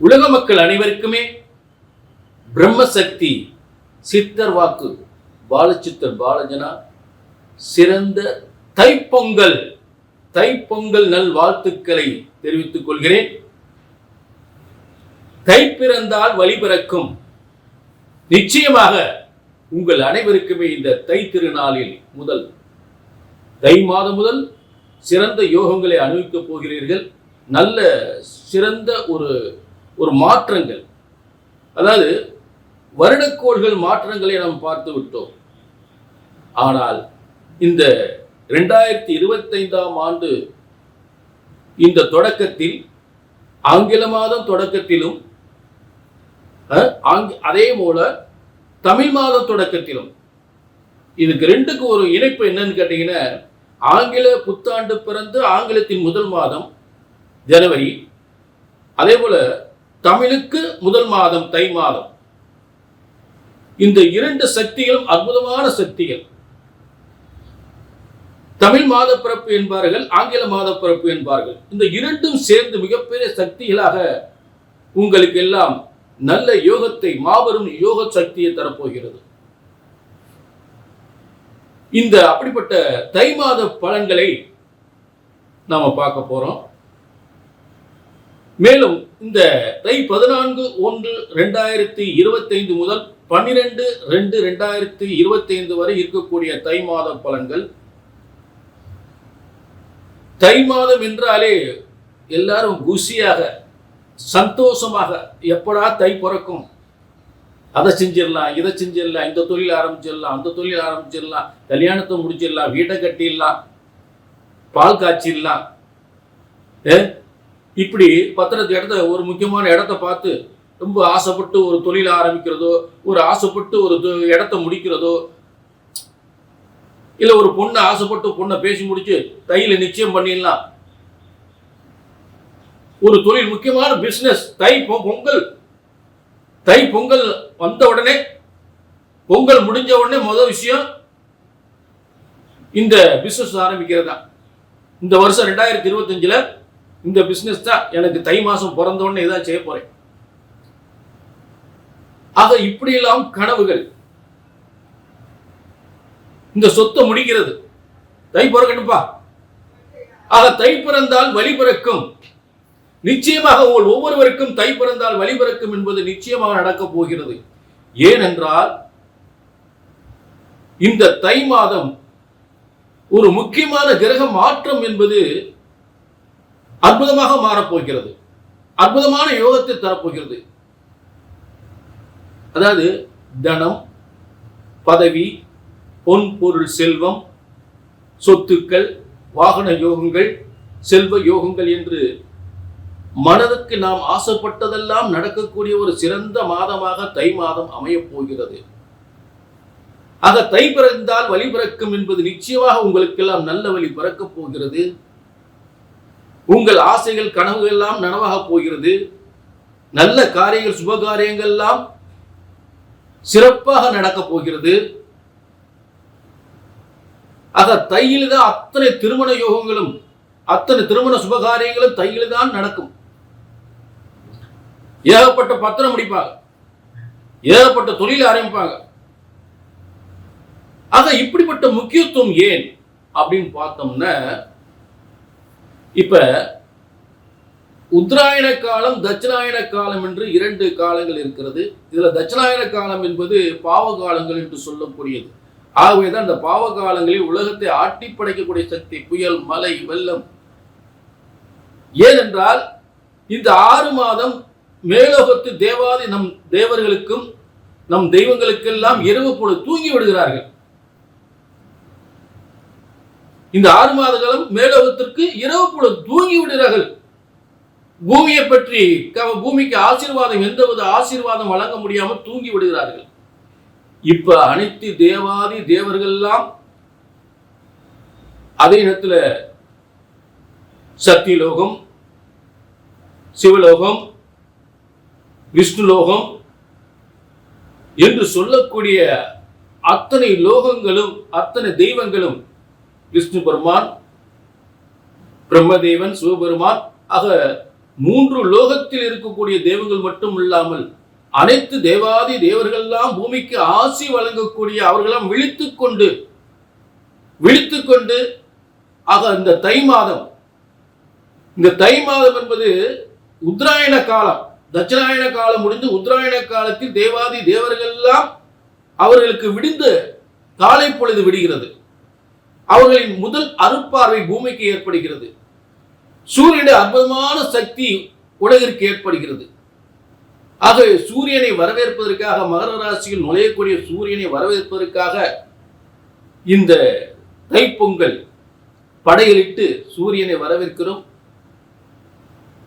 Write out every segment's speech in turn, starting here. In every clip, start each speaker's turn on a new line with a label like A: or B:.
A: உலக மக்கள் அனைவருக்குமே பிரம்மசக்தி சித்தர் வாக்கு பாலச்சித்தர் பாலஜனா சிறந்த தைப்பொங்கல் நல் வாழ்த்துக்களை தெரிவித்துக் கொள்கிறேன். தை பிறந்தால் வழி பிறக்கும். நிச்சயமாக உங்கள் அனைவருக்குமே இந்த தை திருநாளில் முதல் தை மாதம் முதல் சிறந்த யோகங்களை அனுபவிக்கப் போகிறீர்கள். நல்ல சிறந்த ஒரு மாற்றங்கள், அதாவது வருடக்கோள்கள் மாற்றங்களை நாம் பார்த்து விட்டோம். ஆனால் இந்த 2025ஆம் ஆண்டு இந்த தொடக்கத்தில் ஆங்கில மாதம் தொடக்கத்திலும் அதே போல தமிழ் மாத தொடக்கத்திலும் இதுக்கு ரெண்டுக்கு ஒரு இணைப்பு என்னன்னு கேட்டீங்கன்னா, ஆங்கில புத்தாண்டு பிறந்து ஆங்கிலத்தின் முதல் மாதம் ஜனவரி, அதே போல தமிழுக்கு முதல் மாதம் தை மாதம். இந்த இரண்டு சக்திகளும் அற்புதமான சக்திகள். தமிழ் மாத பிறப்பு என்பார்கள், ஆங்கில மாத பிறப்பு என்பார்கள். இந்த இரண்டும் சேர்ந்து மிகப்பெரிய சக்திகளாக உங்களுக்கு எல்லாம் நல்ல யோகத்தை, மாபெரும் யோக சக்தியை தரப்போகிறது. இந்த அப்படிப்பட்ட தை மாத பலன்களை நாம பார்க்க போறோம். மேலும் இந்த தை 14/1/2025 முதல் 12/2/2025 வரை இருக்கக்கூடிய தை மாத பலன்கள். தை மாதம் என்றாலே எல்லாரும் குஷியாக சந்தோஷமாக, எப்படா தை பிறக்கும், அதை செஞ்சிடலாம், இதை செஞ்சிடலாம், இந்த தொழில் ஆரம்பிச்சிடலாம், அந்த தொழில் ஆரம்பிச்சிடலாம், கல்யாணத்தை முடிச்சிடலாம், வீட்டை கட்டிடலாம், பால் காய்ச்சிடலாம். இப்படி இடத்த ஒரு முக்கியமான இடத்த பார்த்து ரொம்ப ஆசைப்பட்டு ஒரு தொழில் ஆரம்பிக்கிறதோ, ஒரு ஆசைப்பட்டு ஒரு இடத்த முடிக்கிறதோ, இல்ல ஒரு பொண்ணை ஆசைப்பட்டு பொண்ணை பேசி முடிச்சு தையில நிச்சயம் பண்ணிடலாம். ஒரு தொழில், முக்கியமான பிசினஸ், தை பொங்கல் வந்த உடனே, பொங்கல் முடிஞ்ச உடனே முதல் விஷயம் இந்த பிசினஸ் ஆரம்பிக்கிறதா. இந்த வருஷம் 2025ல இந்த பிசினஸ் தான் எனக்கு தை மாசம் பிறந்த உடனே இதான் செய்ய போறேன். ஆக இப்படியெல்லாம் கனவுகள். இந்த சொத்தை முடிக்கிறது, தை பிறக்கட்டுப்பா. ஆக தை பிறந்தால் வழி பிறக்கும். நிச்சயமாக உங்கள் ஒவ்வொருவருக்கும் தை பிறந்தால் வழி பிறக்கும் என்பது நிச்சயமாக நடக்கப் போகிறது. ஏனென்றால் இந்த தை மாதம் ஒரு முக்கியமான கிரக மாற்றம் என்பது அற்புதமாக மாறப்போகிறது. அற்புதமான யோகத்தை தரப்போகிறது. அதாவது தனம், பதவி, பொன் பொருள் செல்வம், சொத்துக்கள், வாகன யோகங்கள், செல்வ யோகங்கள் என்று மனதுக்கு நாம் ஆசைப்பட்டதெல்லாம் நடக்கக்கூடிய ஒரு சிறந்த மாதமாக தை மாதம் அமையப் போகிறது. ஆக தை பிறந்தால் வழி பிறக்கும் என்பது நிச்சயமாக உங்களுக்கெல்லாம் நல்ல வழி பிறக்கப் போகிறது. உங்கள் ஆசைகள், கனவுகள் எல்லாம் நனவாக போகிறது. நல்ல காரியங்கள், சுப காரியங்கள் எல்லாம் சிறப்பாக நடக்கப் போகிறது. ஆக தையில் தான் அத்தனை திருமண யோகங்களும், அத்தனை திருமண சுபகாரியங்களும் தையில் தான் நடக்கும். ஏகப்பட்ட பத்திரம் முடிப்பாங்க, ஏகப்பட்ட தொழில் ஆரம்பிப்பாங்க. ஆக இப்படிப்பட்ட முக்கியத்துவம் ஏன் அப்படின்னு பார்த்தோம்னா, இப்ப உத்தராயண காலம், தட்சிணாயன காலம் என்று இரண்டு காலங்கள் இருக்கிறது. இதுல தட்சிணாயன காலம் என்பது பாவ காலங்கள் என்று சொல்லக்கூடியது. ஆகவேதான் இந்த பாவ காலங்களில் உலகத்தை ஆட்டி படைக்கக்கூடிய சக்தி, புயல், மழை, வெள்ளம். ஏனென்றால் இந்த 6 மாதம் மேலோகத்து தேவாதி நம் தேவர்களுக்கும் நம் தெய்வங்களுக்கெல்லாம் இரவு பொழுது தூங்கி விடுகிறார்கள். இந்த 6 மாத காலம் மேலோகத்திற்கு இரவு பொழுது தூங்கி விடுகிறார்கள். பூமியை பற்றி, பூமிக்கு ஆசீர்வாதம், எந்தவித ஆசீர்வாதம் வழங்க முடியாமல் தூங்கி விடுகிறார்கள். இப்ப அனைத்து தேவாதி தேவர்கள் எல்லாம் அதே நேரத்தில் சத்தியலோகம், சிவலோகம், விஷ்ணுலோகம் என்று சொல்லக்கூடிய அத்தனை லோகங்களும், அத்தனை தெய்வங்களும், விஷ்ணு பெருமான், பிரம்மதேவன், சிவபெருமான், ஆக 3 லோகத்தில் இருக்கக்கூடிய தெய்வங்கள் மட்டும் இல்லாமல் அனைத்து தேவாதி தேவர்கள்லாம் பூமிக்கு ஆசி வழங்கக்கூடிய அவர்களாம் விழித்துக்கொண்டு ஆக இந்த தை மாதம் என்பது உத்தராயண காலம். தட்சிணாயன காலம் முடிந்து உத்தராயண காலத்தில் தேவாதி தேவர்கள் எல்லாம் அவர்களுக்கு விடிந்து காலை பொழுது விடுகிறது. அவர்களின் முதல் அருட்பார்வை பூமிக்கு ஏற்படுகிறது. சூரியனுடைய அற்புதமான சக்தி உலகிற்கு ஏற்படுகிறது. ஆக சூரியனை வரவேற்பதற்காக, மகர ராசியில் நுழையக்கூடிய சூரியனை வரவேற்பதற்காக இந்த தைப்பொங்கல் படையலிட்டு சூரியனை வரவேற்கிறோம்.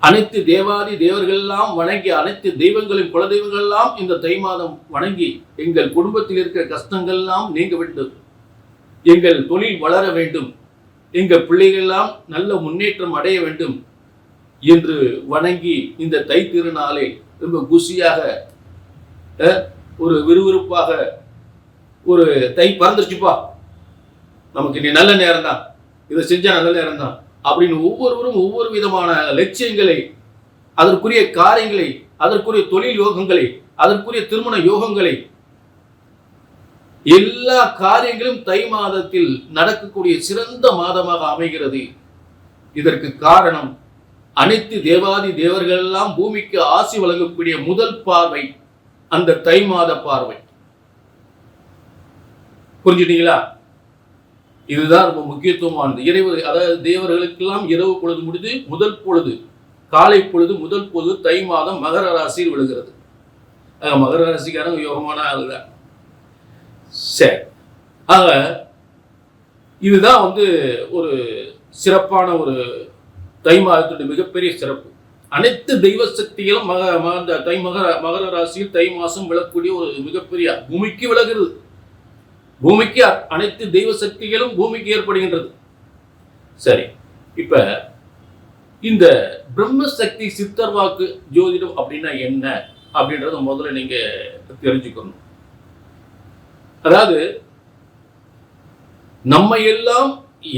A: அனைத்து தேவாதி தேவர்கள் எல்லாம் வணங்கி, அனைத்து தெய்வங்களின் குலதெய்வங்கள் எல்லாம் இந்த தை மாதம் வணங்கி, எங்கள் குடும்பத்தில் இருக்கிற கஷ்டங்கள் எல்லாம் நீங்க வேண்டும், எங்கள் தொழில் வளர வேண்டும், எங்கள் பிள்ளைகள் எல்லாம் நல்ல முன்னேற்றம் அடைய வேண்டும் என்று வணங்கி இந்த தை திருநாளை ரொம்ப குஷியாக, ஒரு விறுவிறுப்பாக, ஒரு தை பறந்துருச்சுப்பா, நமக்கு இனி நல்ல நேரம் தான், இதை செஞ்சா நல்ல நேரம் தான் அப்படின்னு ஒவ்வொருவரும் ஒவ்வொரு விதமான லட்சியங்களை, அதற்குரிய காரியங்களை, அதற்குரிய தொழில் யோகங்களை, அதற்குரிய திருமண யோகங்களை, எல்லா காரியங்களும் தை மாதத்தில் நடக்கக்கூடிய சிறந்த மாதமாக அமைகிறது. இதற்கு காரணம் அனைத்து தேவாதி தேவர்கள் எல்லாம் பூமிக்கு ஆசி வழங்கக்கூடிய முதல் பார்வை அந்த தை மாத பார்வை. புரிஞ்சுட்டீங்களா? இதுதான் ரொம்ப முக்கியத்துவமானது. அதாவது தேவர்களுக்கெல்லாம் இரவு பொழுது முடிந்து முதல் பொழுது, காலை பொழுது, முதல் பொழுது தை மாதம் மகர ராசியில் விழுகிறது. மகர ராசிக்காரங்க யோகமான ஆளுதான். சரி, ஆக இதுதான் ஒரு சிறப்பான ஒரு தை மாதத்துடைய மிகப்பெரிய சிறப்பு. அனைத்து தெய்வ சக்திகளும் மகர ராசியில் தை மாசம் விழக்கூடிய ஒரு மிகப்பெரிய, பூமிக்கு விலகிறது. பூமிக்கு அனைத்து தெய்வ சக்திகளும் பூமிக்கு ஏற்படுகின்றது. சரி, இப்ப இந்த பிரம்ம சக்தி சித்தர் வாக்கு ஜோதிடம் அப்படின்னா என்ன அப்படின்றத முதல்ல நீங்க தெரிஞ்சுக்கணும். அதாவது நம்ம எல்லாம்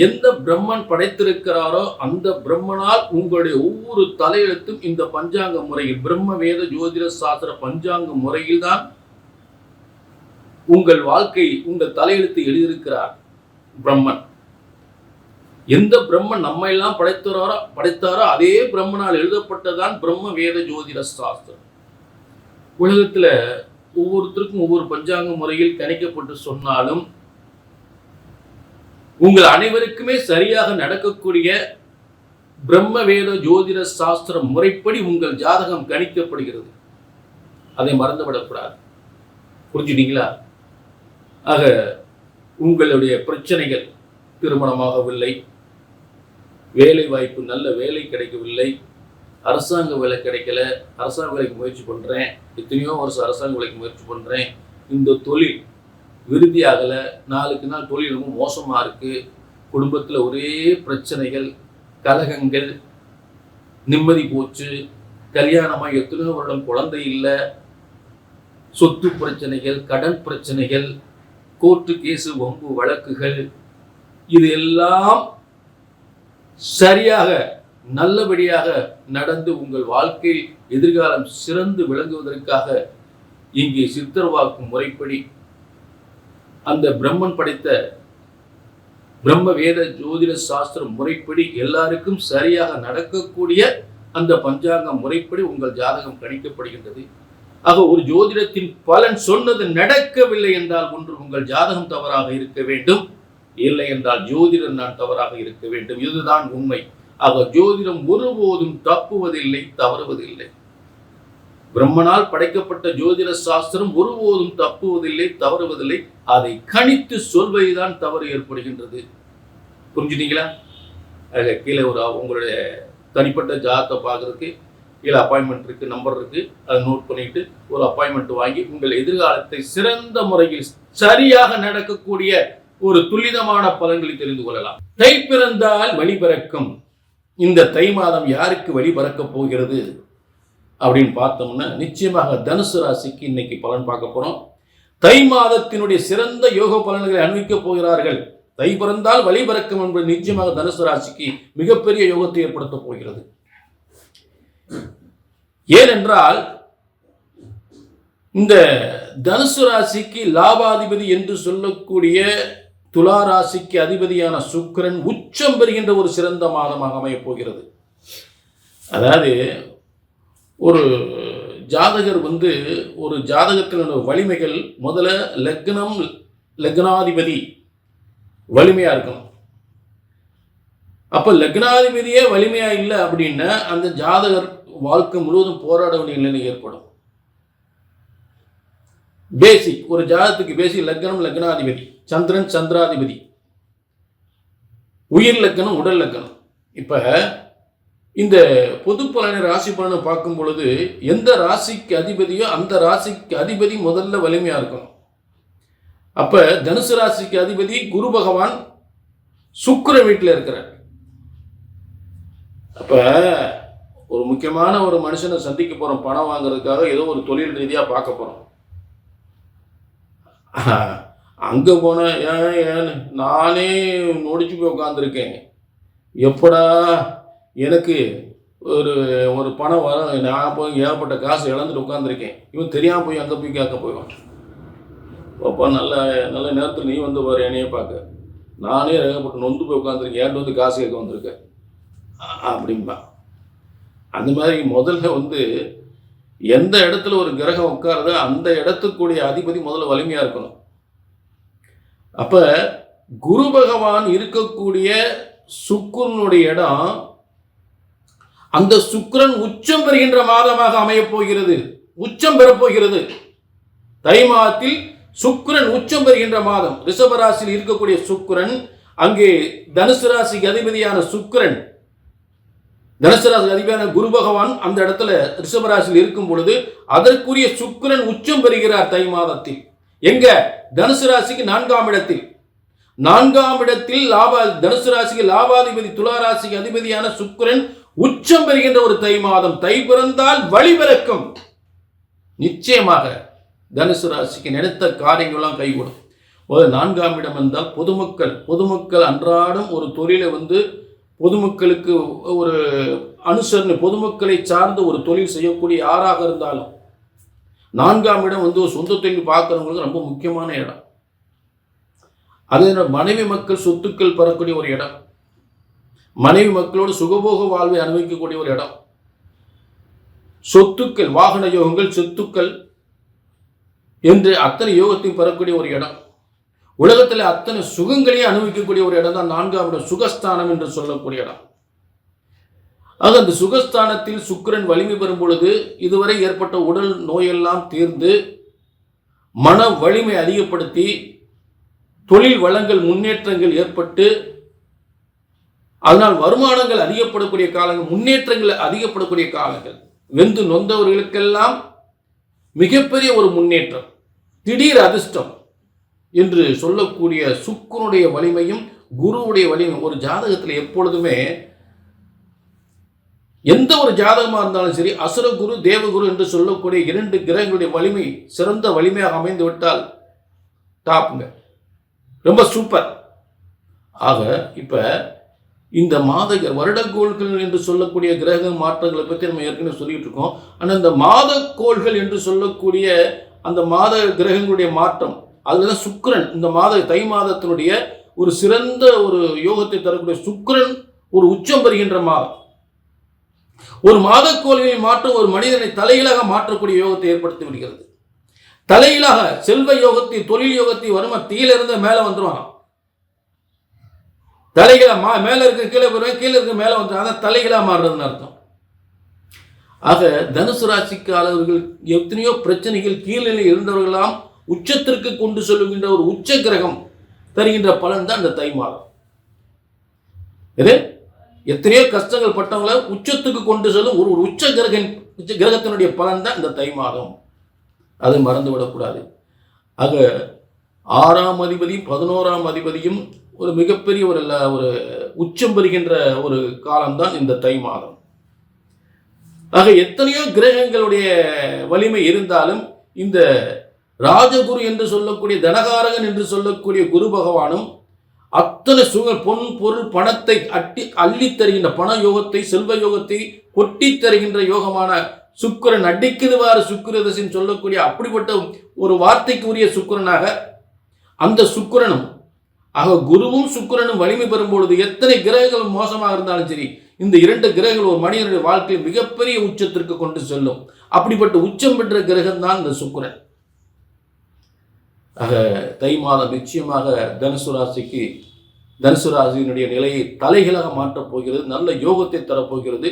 A: எந்த பிரம்மன் படைத்திருக்கிறாரோ அந்த பிரம்மனால் உங்களுடைய ஒவ்வொரு தலையெழுத்தும் இந்த பஞ்சாங்க முறையில், பிரம்ம வேத ஜோதிட சாஸ்திர பஞ்சாங்க முறையில் தான் உங்கள் வாழ்க்கை, உங்கள் தலையெழுத்து எழுதியிருக்கிறார் பிரம்மன். எந்த பிரம்மன் நம்ம எல்லாம் படைத்தாரோ அதே பிரம்மனால் எழுதப்பட்டதான் பிரம்ம வேத ஜோதிட சாஸ்திரம். உலகத்துல ஒவ்வொருத்தருக்கும் ஒவ்வொரு பஞ்சாங்க முறையில் கணிக்கப்பட்டு சொன்னாலும் உங்கள் அனைவருக்குமே சரியாக நடக்கக்கூடிய பிரம்ம வேத ஜோதிட சாஸ்திர முறைப்படி உங்கள் ஜாதகம் கணிக்கப்படுகிறது. அதை மறந்துவிடக்கூடாது. புரிஞ்சுட்டீங்களா? ஆக உங்களுடைய பிரச்சனைகள், திருமணமாகவில்லை, வேலை வாய்ப்பு, நல்ல வேலை கிடைக்கவில்லை, அரசாங்க வேலை கிடைக்கல, அரசாங்க வேலைக்கு முயற்சி பண்றேன், எத்தனையோ வருஷம் அரசாங்க வேலைக்கு முயற்சி பண்றேன், இந்த தொழில் விருதியாகலை, நாளுக்கு நாள் தொழில் ரொம்ப மோசமா இருக்கு, குடும்பத்தில் ஒரே பிரச்சனைகள், கலகங்கள், நிம்மதி போச்சு, கல்யாணமாக எத்தனையோ வருடம் குழந்தை இல்லை, சொத்து பிரச்சனைகள், கடன் பிரச்சனைகள், கோர்ட்டு கேஸு, வம்பு வழக்குகள், இது எல்லாம் சரியாக நல்லபடியாக நடந்து உங்கள் வாழ்க்கையில் எதிர்காலம் சிறந்து விளங்குவதற்காக இங்கே சித்தர் வாக்கு முறைப்படி அந்த பிரம்மன் படைத்த பிரம்ம வேத ஜோதிட சாஸ்திர முறைப்படி எல்லாருக்கும் சரியாக நடக்கக்கூடிய அந்த பஞ்சாங்க முறைப்படி உங்கள் ஜாதகம் கணிக்கப்படுகின்றது. ஆக ஒரு ஜோதிடத்தின் பலன் சொன்னது நடக்கவில்லை என்றால் ஒன்று உங்கள் ஜாதகம் தவறாக இருக்க வேண்டும், இல்லை என்றால் ஜோதிடம் நான் தவறாக இருக்க வேண்டும். இதுதான் உண்மை. ஆக ஜோதிடம் ஒருபோதும் தப்புவதில்லை, தவறுவதில்லை. பிரம்மனால் படைக்கப்பட்ட ஜோதிட சாஸ்திரம் ஒருபோதும் தப்புவதில்லை, தவறுவதில்லை. அதை கணித்து சொல்வதுதான் தவறு ஏற்படுகின்றது. புரிஞ்சுட்டீங்களா? கீழே உங்களுடைய தனிப்பட்ட ஜாதகத்தை பார்க்கறதுக்கு கீழே அப்பாயின்மெண்ட் இருக்கு, நம்பர் இருக்கு, அதை நோட் பண்ணிட்டு ஒரு அப்பாயின்மெண்ட் வாங்கி உங்கள் எதிர்காலத்தை சிறந்த முறையில் சரியாக நடக்கக்கூடிய ஒரு துல்லிதமான பலன்களை தெரிந்து கொள்ளலாம். தை பிறந்தால் வழி பிறக்கும். இந்த தை மாதம் யாருக்கு வழி பிறக்க போகிறது அப்படின்னு பார்த்தோம்னா நிச்சயமாக தனுசு ராசிக்கு இன்னைக்கு பலன் பார்க்க போறோம். தை மாதத்தினுடைய சிறந்த யோக பலன்களை அனுபவிக்கப் போகிறார்கள். தை பிறந்தால் வழி பிறக்கும் என்பது நிச்சயமாக தனுசு ராசிக்கு மிகப்பெரிய யோகத்தை ஏற்படுத்த போகிறது. ஏனென்றால் இந்த தனுசு ராசிக்கு லாபாதிபதி என்று சொல்லக்கூடிய துலா ராசிக்கு அதிபதியான சுக்கிரன் உச்சம் பெறுகின்ற ஒரு சிறந்த மாதமாக அமையப் போகிறது. அதாவது ஒரு ஜாதகர் ஒரு ஜாதகத்தினுடைய வலிமைகள் முதல்ல லக்னாதிபதி வலிமையா இருக்கணும். அப்ப லக்னாதிபதியே வலிமையா இல்லை அப்படின்னா அந்த ஜாதகர் வாழ்க்கை முழுவதும் போராட வேண்டிய நிலை ஏற்படும். பேசிக் ஒரு ஜாதகத்துக்கு பேசிக் லக்னம் லக்னாதிபதி, சந்திரன் சந்திராதிபதி, உயிர் லக்னம் உடல் லக்னம். இப்ப இந்த பொது பலனை ராசி பலனை பார்க்கும் பொழுது எந்த ராசிக்கு அதிபதியோ அந்த ராசிக்கு அதிபதி முதல்ல வலிமையா இருக்கணும். அப்ப தனுசு ராசிக்கு அதிபதி குரு பகவான் சுக்கிர வீட்டில் இருக்கிறார். அப்ப ஒரு முக்கியமான ஒரு மனுஷனை சந்திக்க போறோம், பணம் வாங்குறதுக்காக ஏதோ ஒரு தொழில் ரீதியா பார்க்க போறோம். அங்க போன ஏன் நானே நொடிச்சு போய் உட்காந்துருக்கேன், எப்படா எனக்கு ஒரு பணம் வர, நான் போய் ஏகப்பட்ட காசு இழந்துட்டு உட்காந்துருக்கேன், இவன் தெரியாம போய் அங்கே போய் கேட்க போய்வான். அப்பா நல்ல நல்ல நேரத்தில் நீ பாரு என்னையே பார்க்க, நானே ஏகப்பட்ட நொந்து போய் உட்காந்துருக்கேன், ஏன்ட்டு காசு கேட்க வந்திருக்கேன் அப்படின்பா. அந்த மாதிரி முதல்ல எந்த இடத்துல ஒரு கிரகம் உட்காருதோ அந்த இடத்துக்குரிய அதிபதி முதல்ல வலிமையா இருக்கணும். அப்ப குரு பகவான் இருக்கக்கூடிய சுக்கிரனுடைய இடம், அந்த சுக்கிரன் உச்சம் பெறுகின்ற மாதமாக அமையப் போகிறது, உச்சம் பெறப்போகிறது. தை மாதத்தில் சுக்கிரன் உச்சம் பெறுகின்ற மாதம். ரிஷபராசியில் இருக்கக்கூடிய சுக்கிரன் அங்கே தனுசு ராசிக்கு அதிபதியான சுக்கிரன், தனுசு ராசி அதிபதியான குரு பகவான் அந்த இடத்துல ரிஷபராசியில் இருக்கும் பொழுது அதற்குரிய சுக்கிரன் உச்சம் பெறுகிறார் தை மாதத்தில். எங்க? தனுசு ராசிக்கு 4ஆம் இடத்தில். 4ஆம் இடத்தில் தனுசு ராசிக்கு லாபாதிபதி துலா ராசிக்கு அதிபதியான சுக்கிரன் உச்சம் பெறுகின்ற ஒரு தை மாதம். தை பிறந்தால் வழி பிறக்கும். நிச்சயமாக தனுசு ராசிக்கு நினைத்த காரியங்கள்லாம் கைகூடும். 4ஆம் இடம் என்றால் பொதுமக்கள் அன்றாடம் ஒரு தொழிலை பொதுமக்களுக்கு ஒரு அனுசரணை, பொதுமக்களை சார்ந்த ஒரு தொழில் செய்யக்கூடிய யாராக இருந்தாலும் 4ஆம் இடம் ஒரு சொந்த தொழில் பார்க்கறவங்களுக்கு ரொம்ப முக்கியமான இடம். அதே மனைவி மக்கள் சொத்துக்கள் பெறக்கூடிய ஒரு இடம், மனைவி மக்களோடு சுகபோக வாழ்வை அனுபவிக்கக்கூடிய ஒரு இடம், சொத்துக்கள் வாகன யோகங்கள் சொத்துக்கள் என்று அத்தனை யோகத்தையும் பெறக்கூடிய ஒரு இடம், உலகத்தில் அத்தனை சுகங்களையும் அனுபவிக்கக்கூடிய ஒரு இடம் தான் 4ஆம் இடம், சுகஸ்தானம் என்று சொல்லக்கூடிய இடம். ஆக அந்த சுகஸ்தானத்தில் சுக்கிரன் வலிமை பெறும் பொழுது இதுவரை ஏற்பட்ட உடல் நோயெல்லாம் தீர்ந்து மன வலிமை அதிகப்படுத்தி தொழில் வளங்கள் முன்னேற்றங்கள் ஏற்பட்டு அதனால் வருமானங்கள் அதிகப்படக்கூடிய காலங்கள், முன்னேற்றங்கள் அதிகப்படக்கூடிய காலங்கள், வெந்து நொந்தவர்களுக்கெல்லாம் மிகப்பெரிய ஒரு முன்னேற்றம், திடீர் அதிர்ஷ்டம் என்று சொல்லக்கூடிய சுக்கிரனுடைய வலிமையும் குருவுடைய வலிமையும் ஒரு ஜாதகத்தில் எப்பொழுதுமே எந்த ஒரு ஜாதகமாக இருந்தாலும் சரி, அசுரகுரு தேவகுரு என்று சொல்லக்கூடிய 2 கிரகங்களுடைய வலிமை சிறந்த வலிமையாக அமைந்து விட்டால் டாப்புங்க, ரொம்ப சூப்பர். ஆக இப்ப இந்த வருடக்கோள்கள் என்று சொல்லக்கூடிய கிரக மாற்றங்களை பற்றி நம்ம ஏற்கனவே சொல்லிட்டு இருக்கோம். ஆனால் இந்த மாதக்கோள்கள் என்று சொல்லக்கூடிய அந்த மாத கிரகங்களுடைய மாற்றம், அதுலதான் சுக்கிரன் இந்த தை மாதத்தினுடைய ஒரு சிறந்த ஒரு யோகத்தை தரக்கூடிய சுக்கிரன் ஒரு உச்சம் பெறுகின்ற மாதம். ஒரு மாதக்கோள்களின் மாற்றம் ஒரு மனிதனை தலையிலாக மாற்றக்கூடிய யோகத்தை ஏற்படுத்தி விடுகிறது. தலையிலாக செல்வ யோகத்தை, தொழில் யோகத்தை வருமா தீயிலிருந்து மேல வந்துருவான், தலைகளா மேல இருக்க கீழே போடுவேன், கீழே இருக்க மேல வந்து அதான் தலைகளா மாறுறதுன்னு அர்த்தம். ஆக தனுசு ராசிக்காரர்கள் எத்தனையோ பிரச்சனைகள் கீழ்நிலை இருந்தவர்களாம் உச்சத்திற்கு கொண்டு செல்கின்ற ஒரு உச்ச கிரகம் தருகின்ற பலன் தான் இந்த தை மாதம். இது எத்தனையோ கஷ்டங்கள் பட்டவங்களை உச்சத்துக்கு கொண்டு செல்லும் ஒரு உச்ச கிரகத்தினுடைய பலன் தான் இந்த தை மாதம். அதை மறந்துவிடக்கூடாது. ஆக 6ஆம் அதிபதியும் 11ஆம் அதிபதியும் ஒரு மிகப்பெரிய ஒரு உச்சம் பெறுகின்ற ஒரு காலம்தான் இந்த தை மாதம். ஆக எத்தனையோ கிரகங்களுடைய வலிமை இருந்தாலும் இந்த ராஜகுரு என்று சொல்லக்கூடிய தனகாரகன் என்று சொல்லக்கூடிய குரு பகவானும் அத்தனை பொன் பொருள் பணத்தை அள்ளி தருகின்ற பண யோகத்தை, செல்வ யோகத்தை கொட்டி தருகின்ற யோகமான சுக்கிரன் அடிக்குதுவாறு சுக்கிரதசின்னு சொல்லக்கூடிய அப்படிப்பட்ட ஒரு வார்த்தைக்கு உரிய சுக்கிரனாக அந்த சுக்கிரனும் ஆக குருவும் சுக்கிரனும் வலிமை பெறும் பொழுது எத்தனை கிரகங்கள் மோசமாக இருந்தாலும் சரி, இந்த 2 கிரகங்கள் ஒரு மனிதனுடைய வாழ்க்கையில் மிகப்பெரிய உச்சத்திற்கு கொண்டு செல்லும். அப்படிப்பட்ட உச்சம் பெற்ற கிரகம் தான் இந்த சுக்கிரன். ஆக தை மாதம் நிச்சயமாக தனுசு ராசியினுடைய நிலையை தலைகளாக மாற்றப் போகிறது. நல்ல யோகத்தை தரப்போகிறது.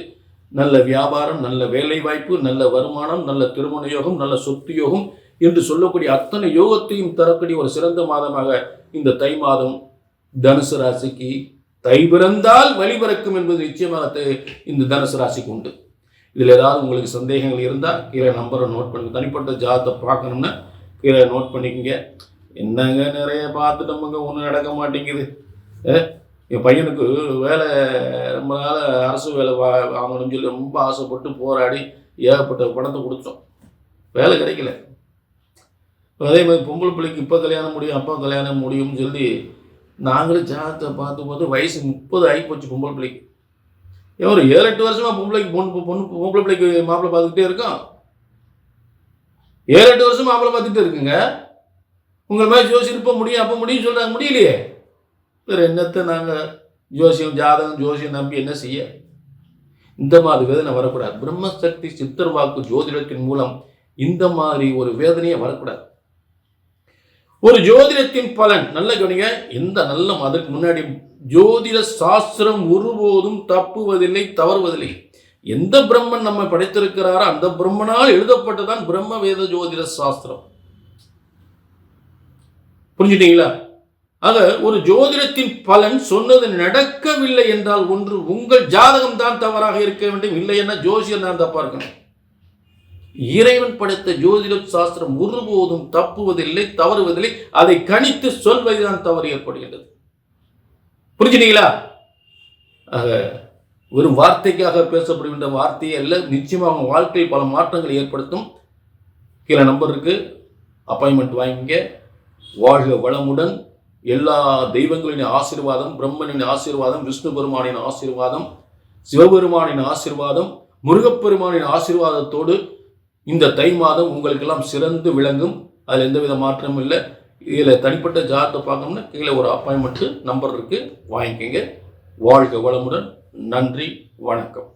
A: நல்ல வியாபாரம், நல்ல வேலை வாய்ப்பு, நல்ல வருமானம், நல்ல திருமண யோகம், நல்ல சொத்து யோகம் என்று சொல்லக்கூடிய அத்தனை யோகத்தையும் தரக்கூடிய ஒரு சிறந்த மாதமாக இந்த தை மாதம் தனுசு ராசிக்கு தை பிறந்தால் வழி பிறக்கும் என்பது நிச்சயமாக இந்த தனுசு ராசிக்கு உண்டு. இதில் ஏதாவது உங்களுக்கு சந்தேகங்கள் இருந்தால் கீழே நம்பரை நோட் பண்ணுங்க. தனிப்பட்ட ஜாதத்தை பார்க்கணும்னா கீழே நோட் பண்ணிக்கங்க. என்னங்க நிறைய பார்த்துட்டோமுங்க, ஒன்றும் நடக்க மாட்டேங்குது. என் பையனுக்கு வேலை ரொம்ப நாள் அரசு வேலை வாங்கணும்னு சொல்லி ரொம்ப ஆசைப்பட்டு போராடி ஏகப்பட்ட பணத்தை கொடுத்தோம், வேலை கிடைக்கல. அதே மாதிரி பொம்பளை பிள்ளைக்கு இப்போ கல்யாணம் முடியும், அப்பா கல்யாணம் முடியும்னு சொல்லி நாங்களும் ஜாதகத்தை பார்த்து வயசு 30 ஆகி போச்சு பொம்பளை பிள்ளைக்கு. ஒரு 7-8 வருஷமாக பொம்பளை பிள்ளைக்கு மாப்பிள்ளை பார்த்துக்கிட்டே இருக்கோம். 7-8 வருஷம் மாப்பிள்ளை பார்த்துக்கிட்டே இருக்குங்க. உங்கள் மாதிரி ஜோசியம் இப்போ முடியும் அப்போ முடியும் சொல்கிறாங்க, முடியலையே. வேறு என்னத்தை நாங்கள் ஜோசியம் நம்பி என்ன செய்ய? இந்த மாதிரி வேதனை வரக்கூடாது. பிரம்மசக்தி சித்தர் வாக்கு ஜோதிடத்தின் மூலம் இந்த மாதிரி ஒரு வேதனையே வரக்கூடாது. ஒரு ஜோதிடத்தின் பலன் நல்ல கவனிங்க. அதற்கு முன்னாடி ஜோதிட சாஸ்திரம் ஒருபோதும் தப்புவதில்லை, தவறுவதில்லை. எந்த பிரம்மன் நம்ம படைத்திருக்கிறாரோ அந்த பிரம்மனால் எழுதப்பட்டதான் பிரம்ம வேத ஜோதிட சாஸ்திரம். புரிஞ்சுட்டீங்களா? ஆக ஒரு ஜோதிடத்தின் பலன் சொன்னது நடக்கவில்லை என்றால் ஒன்று உங்கள் ஜாதகம் தான் தவறாக இருக்க வேண்டும், இல்லை என்ன ஜோசியம் தான் தப்பா இருக்கணும். இறைவன் படைத்த ஜோதிட சாஸ்திரம் ஒருபோதும் தப்புவதில்லை, தவறுவதில்லை. அதை கணித்து சொல்வதுதான் தவறு ஏற்படுகின்றது. புரிஞ்சுட்டீங்களா? ஆக வெறும் வார்த்தைக்காக பேசப்படுகின்ற வார்த்தையே அல்ல, நிச்சயமாக அவங்க வாழ்க்கையில் பல மாற்றங்களை ஏற்படுத்தும். கீழே நம்பர் இருக்கு, அப்பாயின்மெண்ட் வாங்கிங்க. வாழ்க வளமுடன். எல்லா தெய்வங்களின் ஆசீர்வாதம், பிரம்மனின் ஆசீர்வாதம், விஷ்ணு பெருமானின் ஆசீர்வாதம், சிவபெருமானின் ஆசீர்வாதம், முருகப்பெருமானின் ஆசீர்வாதத்தோடு இந்த தை மாதம் உங்களுக்கெல்லாம் சிறந்து விளங்கும். அதில் எந்தவித மாற்றமும் இல்லை. இதில் தனிப்பட்ட ஜாதகத்தை பார்க்கணும்னா கீழே ஒரு அப்பாயின்மெண்ட் நம்பர் இருக்கு, வாங்கிக்கோங்க. வாழ்க வளமுடன். நன்றி, வணக்கம்.